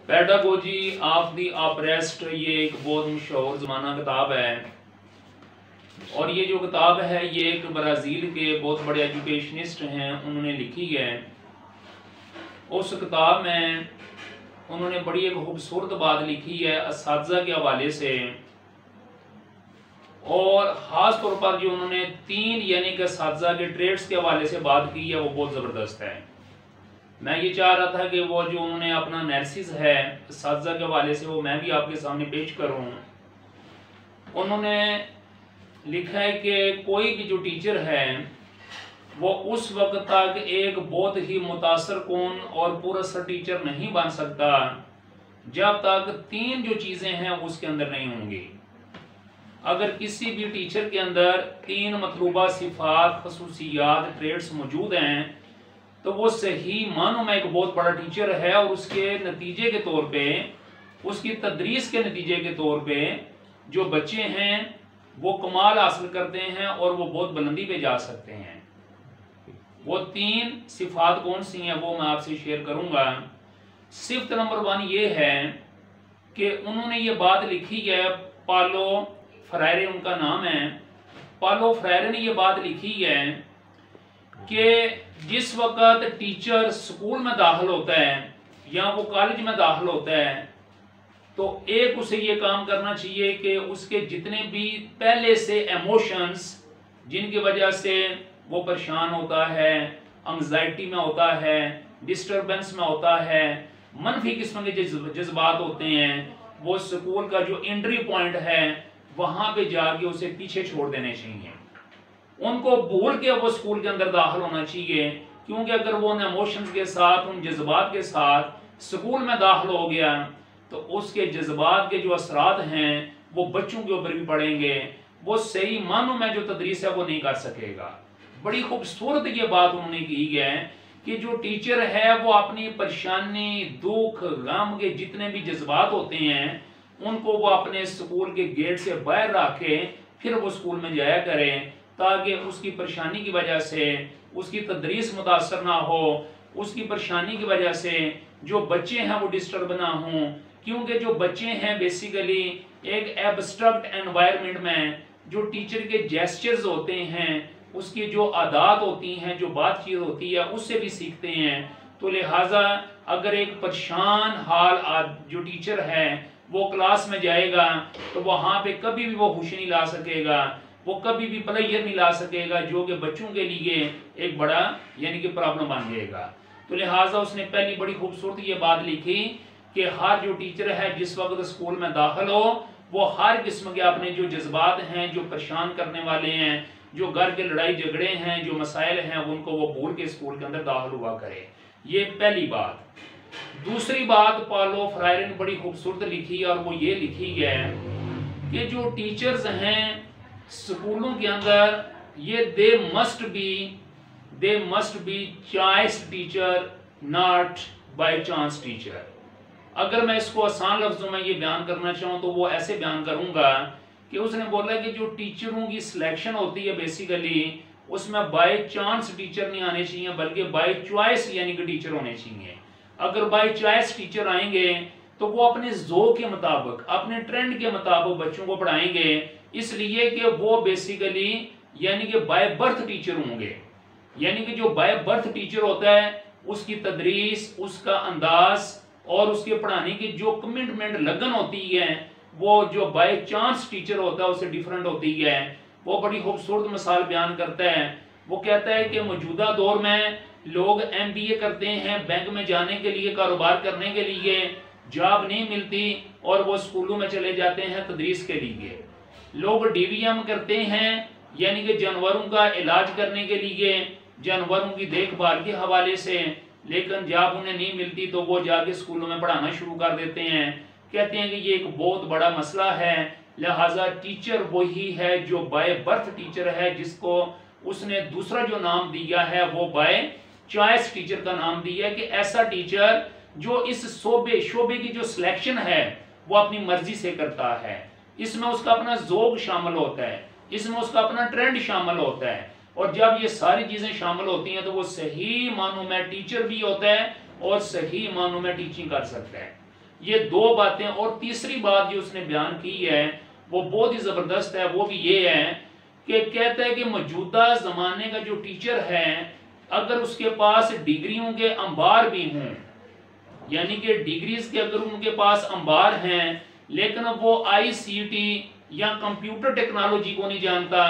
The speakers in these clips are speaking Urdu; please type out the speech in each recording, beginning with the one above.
پیڈاگوجی آف دی آپریسٹ یہ ایک بہت مشہور زمانہ کتاب ہے، اور یہ جو کتاب ہے یہ ایک برازیل کے بہت بڑے ایجوکیشنسٹ ہیں، انہوں نے لکھی ہے۔ اس کتاب میں انہوں نے بڑی ایک خوبصورت بات لکھی ہے اساتذہ کے حوالے سے، اور خاص طور پر جو انہوں نے تین یعنی کہ اساتذہ کے ٹریٹس کے حوالے سے بات کی ہے وہ بہت زبردست ہے۔ میں یہ چاہ رہا تھا کہ وہ جو انہوں نے اپنا انالیسس ہے اساتذہ کے حوالے سے وہ میں بھی آپ کے سامنے پیش کروں۔ انہوں نے لکھا ہے کہ کوئی بھی جو ٹیچر ہے وہ اس وقت تک ایک بہت ہی متاثر کن اور پراثر ٹیچر نہیں بن سکتا جب تک تین جو چیزیں ہیں اس کے اندر نہیں ہوں گی۔ اگر کسی بھی ٹیچر کے اندر تین مطلوبہ صفات، خصوصیات، ٹریٹس موجود ہیں تو وہ صحیح معنوں میں ایک بہت بڑا ٹیچر ہے، اور اس کے نتیجے کے طور پہ، اس کی تدریس کے نتیجے کے طور پہ جو بچے ہیں وہ کمال حاصل کرتے ہیں اور وہ بہت بلندی پہ جا سکتے ہیں۔ وہ تین صفات کون سی ہیں وہ میں آپ سے شیئر کروں گا۔ صفت نمبر 1 یہ ہے کہ انہوں نے یہ بات لکھی ہے، پالو فرائرے ان کا نام ہے، پالو فرائرے نے یہ بات لکھی ہے کہ جس وقت ٹیچر سکول میں داخل ہوتا ہے یا وہ کالج میں داخل ہوتا ہے تو ایک اسے یہ کام کرنا چاہیے کہ اس کے جتنے بھی پہلے سے ایموشنز جن کی وجہ سے وہ پریشان ہوتا ہے، انگزائٹی میں ہوتا ہے، ڈسٹربنس میں ہوتا ہے، منفی قسم کے جذبات ہوتے ہیں، وہ سکول کا جو انٹری پوائنٹ ہے وہاں پہ جا کے اسے پیچھے چھوڑ دینے چاہیے۔ ان کو بھول کے وہ سکول کے اندر داخل ہونا چاہیے، کیونکہ اگر وہ ان ایموشنز کے ساتھ، ان جذبات کے ساتھ سکول میں داخل ہو گیا تو اس کے جذبات کے جو اثرات ہیں وہ بچوں کے اوپر بھی پڑیں گے، وہ صحیح معنوں میں جو تدریس ہے وہ نہیں کر سکے گا۔ بڑی خوبصورت یہ بات انہوں نے کی ہے کہ جو ٹیچر ہے وہ اپنی پریشانی، دکھ، غم کے جتنے بھی جذبات ہوتے ہیں ان کو وہ اپنے سکول کے گیٹ سے باہر رکھ کے پھر وہ سکول میں جایا کرے، تاکہ اس کی پریشانی کی وجہ سے اس کی تدریس متاثر نہ ہو، اس کی پریشانی کی وجہ سے جو بچے ہیں وہ ڈسٹرب نہ ہوں، کیونکہ جو بچے ہیں بیسیکلی ایک ایبسٹریکٹ انوائرمنٹ میں جو ٹیچر کے جیسچرز ہوتے ہیں، اس کی جو عادات ہوتی ہیں، جو بات چیت ہوتی ہے اس سے بھی سیکھتے ہیں۔ تو لہٰذا اگر ایک پریشان حال جو ٹیچر ہے وہ کلاس میں جائے گا تو وہاں پہ کبھی بھی وہ خوش نہیں لا سکے گا، وہ کبھی بھی پلیئر نہیں لا سکے گا، جو کہ بچوں کے لیے ایک بڑا یعنی کہ پرابلم بن جائے گا۔ تو لہٰذا اس نے پہلی بڑی خوبصورت یہ بات لکھی کہ ہر جو ٹیچر ہے جس وقت اسکول میں داخل ہو وہ ہر قسم کے اپنے جو جذبات ہیں، جو پریشان کرنے والے ہیں، جو گھر کے لڑائی جھگڑے ہیں، جو مسائل ہیں ان کو وہ بھول کے اسکول کے اندر داخل ہوا کرے۔ یہ پہلی بات۔ دوسری بات پالو فرائرے نے بڑی خوبصورت لکھی ہے، اور وہ یہ لکھی ہے کہ جو ٹیچرز ہیں سکولوں کے اندر یہ they must be choice teacher not by chance teacher. اگر میں اس کو آسان لفظوں میں یہ بیان کرنا چاہوں تو وہ ایسے بیان کروں گا کہ اس نے بولا کہ جو ٹیچروں کی سلیکشن ہوتی ہے بیسیکلی اس میں بائی چانس ٹیچر نہیں آنے چاہیے بلکہ بائی چوائس یعنی کہ ٹیچر ہونے چاہیے۔ اگر بائی چوائس ٹیچر آئیں گے تو وہ اپنے ذوق کے مطابق، اپنے ٹرینڈ کے مطابق بچوں کو پڑھائیں گے، اس لیے کہ وہ بیسیکلی یعنی کہ بائی برتھ ٹیچر ہوں گے۔ یعنی کہ جو بائی برتھ ٹیچر ہوتا ہے اس کی تدریس، اس کا انداز اور اس کے پڑھانے کی جو کمٹمنٹ لگن ہوتی ہے وہ جو بائی چانس ٹیچر ہوتا ہے اسے ڈیفرنٹ ہوتی ہے۔ وہ بڑی خوبصورت مثال بیان کرتا ہے، وہ کہتا ہے کہ موجودہ دور میں لوگ MBA کرتے ہیں بینک میں جانے کے لیے، کاروبار کرنے کے لیے، جاب نہیں ملتی اور وہ اسکولوں میں چلے جاتے ہیں تدریس کے لیے۔ لوگ DVM کرتے ہیں یعنی کہ جانوروں کا علاج کرنے کے لیے، جانوروں کی دیکھ بھال کے حوالے سے، لیکن جاب انہیں نہیں ملتی تو وہ جا کے اسکولوں میں پڑھانا شروع کر دیتے ہیں۔ کہتے ہیں کہ یہ ایک بہت بڑا مسئلہ ہے، لہٰذا ٹیچر وہی ہے جو بائی برتھ ٹیچر ہے، جس کو اس نے دوسرا جو نام دیا ہے وہ بائی چوائس ٹیچر کا نام دیا ہے، کہ ایسا ٹیچر جو اس شعبے کی جو سلیکشن ہے وہ اپنی مرضی سے کرتا ہے، اس میں اس کا اپنا ذوق شامل ہوتا ہے، اس میں اس کا اپنا ٹرینڈ شامل ہوتا ہے، اور جب یہ ساری چیزیں شامل ہوتی ہیں تو وہ صحیح معنوں میں ٹیچر بھی ہوتا ہے اور صحیح معنوں میں ٹیچنگ کر سکتا ہے۔ یہ دو باتیں، اور تیسری بات جو اس نے بیان کی ہے وہ بہت ہی زبردست ہے، وہ بھی یہ ہے کہ کہتا ہے کہ موجودہ زمانے کا جو ٹیچر ہے اگر اس کے پاس ڈگریوں کے انبار بھی ہوں، یعنی کہ ڈگریز کے اگر ان کے پاس انبار ہیں لیکن وہ آئی سی ٹی یا کمپیوٹر ٹیکنالوجی کو نہیں جانتا،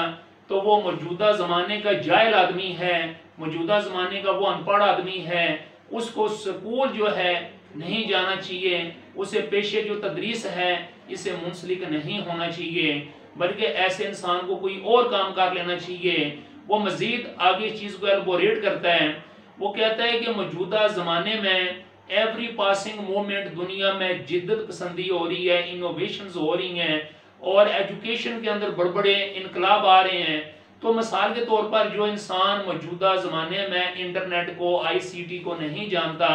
تو وہ موجودہ زمانے کا جاہل آدمی ہے، موجودہ زمانے کا وہ ان پڑھ آدمی ہے، اس کو سکول جو ہے نہیں جانا چاہیے، اسے پیشے جو تدریس ہے اسے منسلک نہیں ہونا چاہیے، بلکہ ایسے انسان کو کوئی اور کام کر لینا چاہیے۔ وہ مزید آگے اس چیز کو ایلبوریٹ کرتا ہے، وہ کہتا ہے کہ موجودہ زمانے میں ایوری پاسنگ مومنٹ دنیا میں جدت پسندی ہو رہی ہے، انوویشنز ہو رہی ہیں، اور ایجوکیشن کے اندر بڑے بڑے انقلاب آ رہے ہیں۔ تو مثال کے طور پر جو انسان موجودہ زمانے میں انٹرنیٹ کو، آئی سی ٹی کو نہیں جانتا،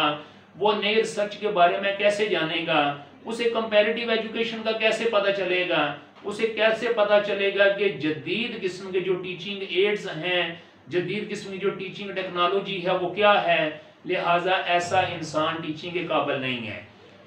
وہ نئے ریسرچ کے بارے میں کیسے جانے گا؟ اسے کمپیریٹیو ایجوکیشن کا کیسے پتہ چلے گا؟ اسے کیسے پتہ چلے گا کہ جدید قسم کے جو ٹیچنگ ایڈز ہیں، جدید قسم کی جو ٹیچنگ ٹیکنالوجی ہے وہ کیا ہے؟ لہٰذا ایسا انسان ٹیچنگ کے قابل نہیں ہے۔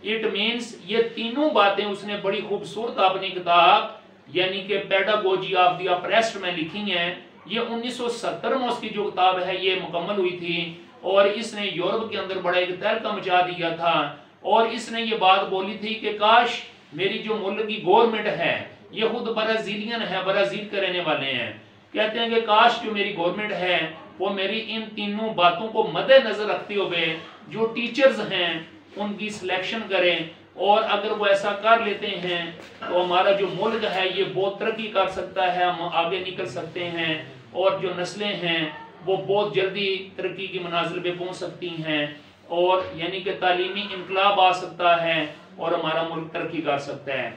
اٹ مینس یہ تینوں باتیں اس نے بڑی خوبصورت اپنی کتاب یعنی کہ پیڈاگوجی آف دی اپریسڈ میں لکھی ہیں۔ یہ 1970 میں اس کی جو کتاب ہے یہ مکمل ہوئی تھی، اور اس نے یورپ کے اندر بڑا ایک تہلکہ مچا دیا تھا، اور اس نے یہ بات بولی تھی کہ کاش میری جو ملک کی گورنمنٹ ہے، یہ خود برازیلین ہے، برازیل کے رہنے والے ہیں، کہتے ہیں کہ کاش جو میری گورنمنٹ ہے وہ میری ان تینوں باتوں کو مد نظر رکھتے ہوئے جو ٹیچرز ہیں ان کی سلیکشن کریں، اور اگر وہ ایسا کر لیتے ہیں تو ہمارا جو ملک ہے یہ بہت ترقی کر سکتا ہے، ہم آگے نکل سکتے ہیں، اور جو نسلیں ہیں وہ بہت جلدی ترقی کی منازل پہ پہنچ سکتی ہیں، اور یعنی کہ تعلیمی انقلاب آ سکتا ہے اور ہمارا ملک ترقی کر سکتا ہے۔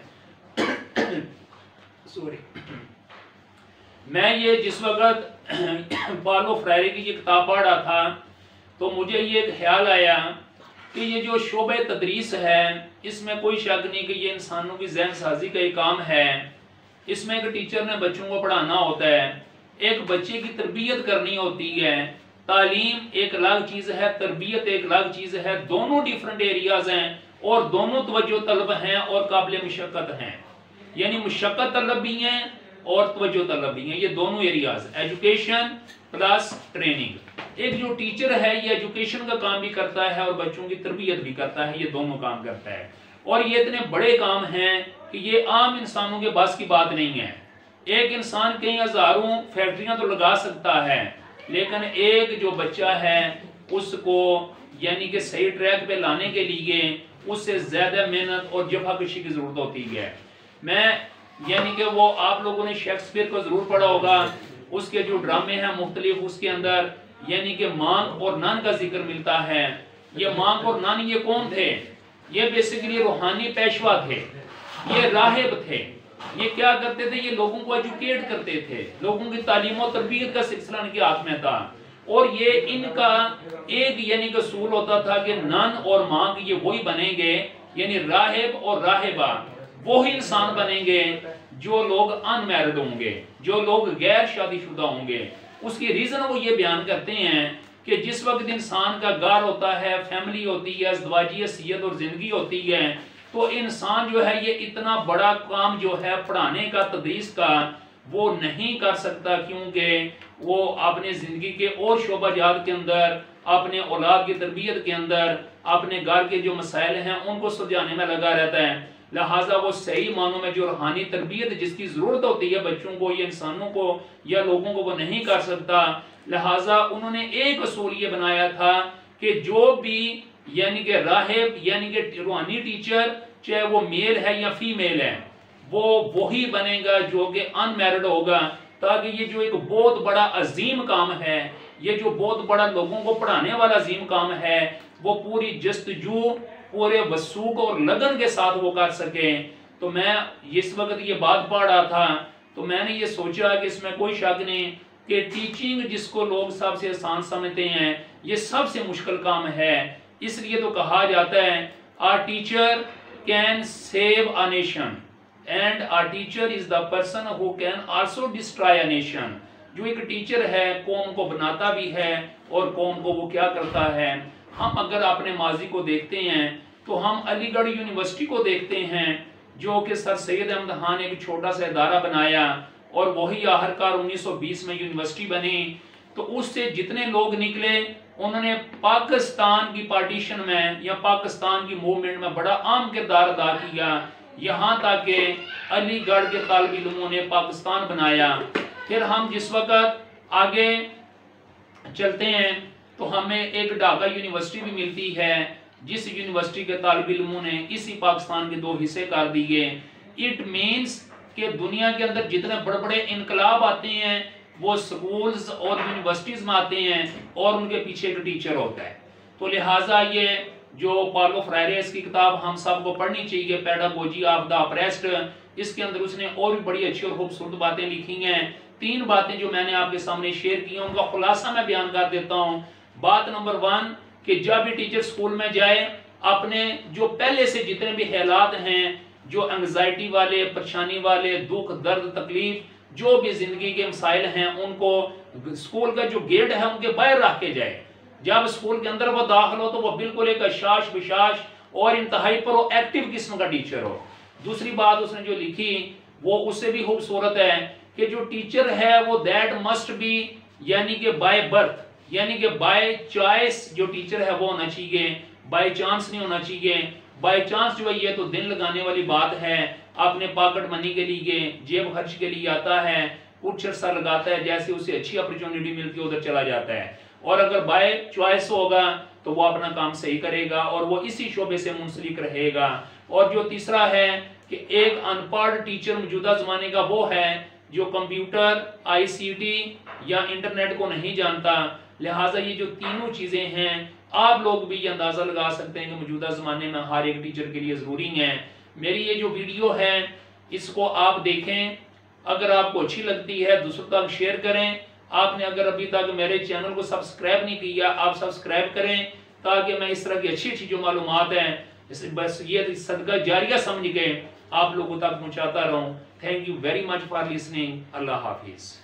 سوری، میں یہ جس وقت پالو فریرے کی یہ کتاب پڑھ رہا تھا تو مجھے یہ خیال آیا کہ یہ جو شعبہ تدریس ہے اس میں کوئی شک نہیں کہ یہ انسانوں کی ذہن سازی کا ایک کام ہے۔ اس میں ایک ٹیچر نے بچوں کو پڑھانا ہوتا ہے، ایک بچے کی تربیت کرنی ہوتی ہے۔ تعلیم ایک الگ چیز ہے، تربیت ایک الگ چیز ہے، دونوں ڈیفرنٹ ایریاز ہیں اور دونوں توجہ طلب ہیں اور قابل مشقت ہیں، یعنی مشقت طلب بھی ہیں اور توجہ طلب بھی ہیں، یہ دونوں ایریاز، ایجوکیشن پلس ٹریننگ۔ ایک جو ٹیچر ہے یہ ایجوکیشن کا کام بھی کرتا ہے اور بچوں کی تربیت بھی کرتا ہے، یہ دونوں کام کرتا ہے، اور یہ اتنے بڑے کام ہیں کہ یہ عام انسانوں کے بس کی بات نہیں ہے۔ ایک انسان کئی ہزاروں فیکٹریاں تو لگا سکتا ہے، لیکن ایک جو بچہ ہے اس کو یعنی کہ صحیح ٹریک پہ لانے کے لیے اس سے زیادہ محنت اور جفاکشی کی ضرورت ہوتی ہے۔ میں یعنی کہ وہ آپ لوگوں نے شیکسپیئر کو ضرور پڑھا ہوگا، اس کے جو ڈرامے ہیں مختلف، اس کے اندر یعنی کہ مانگ اور نان کا ذکر ملتا ہے۔ یہ مانگ اور نان یہ کون تھے؟ یہ بیسیکلی روحانی پیشوا تھے، یہ راہب تھے۔ یہ کیا کرتے تھے؟ یہ لوگوں کو ایجوکیٹ کرتے تھے، لوگوں کی تعلیم و تربیت کا سلسلہ ان کے ہاتھ میں تھا، اور یہ ان کا ایک یعنی کہ اصول ہوتا تھا کہ نان اور مانگ یہ وہی بنیں گے، یعنی راہب اور راہبہ وہی انسان بنیں گے جو لوگ ان میرڈ ہوں گے، جو لوگ غیر شادی شدہ ہوں گے۔ اس کی ریزن وہ یہ بیان کرتے ہیں کہ جس وقت انسان کا گھر ہوتا ہے، فیملی ہوتی ہے، ازدواجی حیثیت اور زندگی ہوتی ہے، تو انسان جو ہے یہ اتنا بڑا کام جو ہے پڑھانے کا، تدریس کا، وہ نہیں کر سکتا، کیونکہ وہ اپنے زندگی کے اور شعبہ جات کے اندر، اپنے اولاد کی تربیت کے اندر، اپنے گھر کے جو مسائل ہیں ان کو سلجھانے میں لگا رہتا ہے۔ لہٰذا وہ صحیح معنوں میں جو روحانی تربیت جس کی ضرورت ہوتی ہے بچوں کو یا انسانوں کو یا لوگوں کو، وہ نہیں کر سکتا۔ لہٰذا انہوں نے ایک اصول یہ بنایا تھا کہ جو بھی یعنی کہ راہب یعنی کہ روحانی ٹیچر، چاہے وہ میل ہے یا فیمیل ہے، وہ وہی بنے گا جو کہ ان میرڈ ہوگا، تاکہ یہ جو ایک بہت بڑا عظیم کام ہے، یہ جو بہت بڑا لوگوں کو پڑھانے والا عظیم کام ہے، وہ پوری جستجو، پورے وثوق اور لگن کے ساتھ وہ کر سکے۔ تو میں اس وقت یہ بات پڑھ رہا تھا تو میں نے یہ سوچا کہ اس میں کوئی شک نہیں کہ ٹیچنگ جس کو لوگ سب سے آسان سمجھتے ہیں یہ سب سے مشکل کام ہے۔ اس لیے تو کہا جاتا ہے a teacher can save a nation and a teacher is the person who can also destroy a nation۔ جو ایک ٹیچر ہے قوم کو بناتا بھی ہے اور قوم کو وہ کیا کرتا ہے۔ ہم اگر اپنے ماضی کو دیکھتے ہیں تو ہم علی گڑھ یونیورسٹی کو دیکھتے ہیں جو کہ سر سید احمد خان نے ایک چھوٹا سا ادارہ بنایا اور وہی آخرکار 1920 میں یونیورسٹی بنی. تو اس سے جتنے لوگ نکلے انہوں نے پاکستان کی پارٹیشن میں یا پاکستان کی موومنٹ میں بڑا اہم کردار ادا کیا، یہاں تک کہ علی گڑھ کے طالب علموں نے پاکستان بنایا. پھر ہم جس وقت آگے چلتے ہیں تو ہمیں ایک ڈھاکہ یونیورسٹی بھی ملتی ہے جس یونیورسٹی کے طالب علموں نے اسی پاکستان کے 2 حصے کر دیے. اٹ مینس کہ دنیا کے اندر جتنے بڑے بڑے انقلاب آتے ہیں وہ سکولز اور یونیورسٹیز میں آتے ہیں اور ان کے پیچھے ایک ٹیچر ہوتا ہے. تو لہٰذا یہ جو پالو فریرے اس کی کتاب ہم سب کو پڑھنی چاہیے، پیڈاگوجی آف دا اپریسڈ، اس کے اندر اس نے اور بھی بڑی اچھی اور خوبصورت باتیں لکھی ہیں. 3 باتیں جو میں نے آپ کے سامنے شیئر کی ہیں ان کا خلاصہ میں بیان کر دیتا ہوں. بات نمبر 1 کہ جب بھی ٹیچر سکول میں جائے اپنے جو پہلے سے جتنے بھی حالات ہیں، جو انگزائٹی والے، پریشانی والے، دکھ درد تکلیف جو بھی زندگی کے مسائل ہیں ان کو سکول کا جو گیٹ ہے ان کے باہر رکھ کے جائے. جب سکول کے اندر وہ داخل ہو تو وہ بالکل ایک اشاش بشاش اور انتہائی پرو ایکٹیو قسم کا ٹیچر ہو. دوسری بات اس نے جو لکھی وہ اس سے بھی خوبصورت ہے کہ جو ٹیچر ہے وہ دیٹ مسٹ بی یعنی کہ بائی برتھ یعنی کہ بائی چوائس جو ٹیچر ہے وہ ہونا چاہیے، بائی چانس نہیں ہونا چاہیے. بائی چانس جو ہے یہ تو دن لگانے والی بات ہے، اپنے پاکٹ منی کے لیے جیب خرچ کے لیے آتا ہے، کچھ عرصہ لگاتا ہے، جیسے اسے اچھی اپرچونٹی ملتی ہے ادھر چلا جاتا ہے. اور اگر بائی چوائس ہوگا تو وہ اپنا کام صحیح کرے گا اور وہ اسی شعبے سے منسلک رہے گا. اور جو تیسرا ہے کہ ایک ان پڑھ ٹیچر موجودہ زمانے کا وہ ہے جو کمپیوٹر، آئی سی ٹی یا انٹرنیٹ کو نہیں جانتا. لہٰذا یہ جو تینوں چیزیں ہیں آپ لوگ بھی یہ اندازہ لگا سکتے ہیں کہ موجودہ زمانے میں ہر ایک ٹیچر کے لیے ضروری ہیں. میری یہ جو ویڈیو ہے اس کو آپ دیکھیں، اگر آپ کو اچھی لگتی ہے دوسروں تک شیئر کریں. آپ نے اگر ابھی تک میرے چینل کو سبسکرائب نہیں کیا آپ سبسکرائب کریں تاکہ میں اس طرح کی اچھی اچھی جو معلومات ہیں بس یہ صدقہ جاریہ سمجھ کے آپ لوگوں تک پہنچاتا رہوں. Thank you very much for listening. اللہ حافظ.